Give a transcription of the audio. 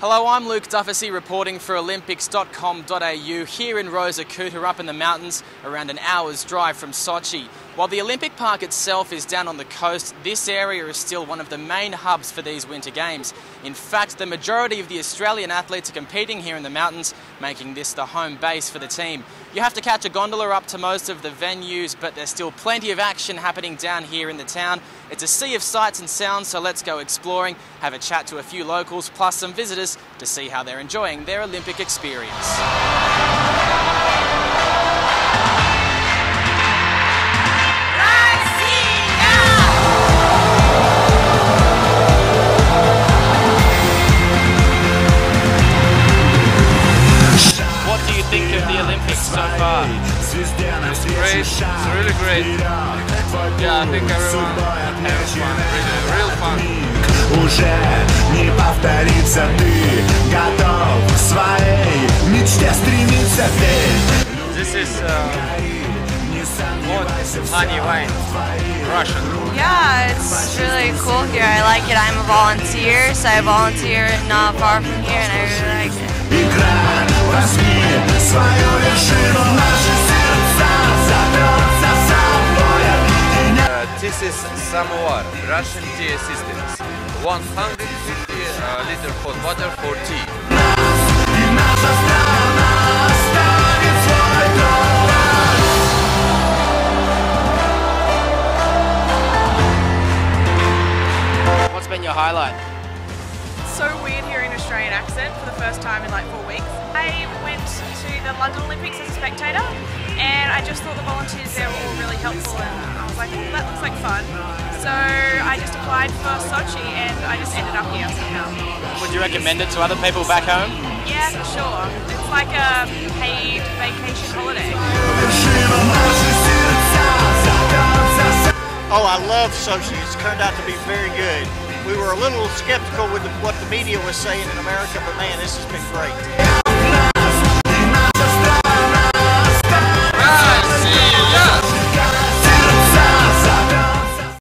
Hello, I'm Luke Dufficy reporting for Olympics.com.au here in Rosa Khutor up in the mountains around an hour's drive from Sochi. While the Olympic Park itself is down on the coast, this area is still one of the main hubs for these Winter Games. In fact, the majority of the Australian athletes are competing here in the mountains, making this the home base for the team. You have to catch a gondola up to most of the venues, but there's still plenty of action happening down here in the town. It's a sea of sights and sounds, so let's go exploring, have a chat to a few locals, plus some visitors to see how they're enjoying their Olympic experience. What do you think of the Olympics so far? It's great, it's really great. Yeah, I think everyone has fun, really, real fun. Уже не повторится, ты готов к своей мечте стремиться, верь. This is Honey Wine, Russian. Yeah, it's really cool here. I like it. I'm a volunteer, so I volunteer not far from here, and I really like it. Экран, возьми свою вершину, наши сердца зовется собой объединяй. This is Samovar, Russian tea assistance. 150 liter hot water for tea. И наша страна оставит свой голос. What's been your highlight? So weird hearing an Australian accent for the first time in like 4 weeks. I went to the London Olympics as a spectator and I just thought the volunteers there were all really helpful and I was like, that looks like fun. So I just applied for Sochi and I just ended up here somehow. Would you recommend it to other people back home? Yeah, for sure. It's like a paid vacation holiday. Oh, I love Sochi. It's turned out to be very good. We were a little skeptical with what the media was saying in America, but man, this has been great.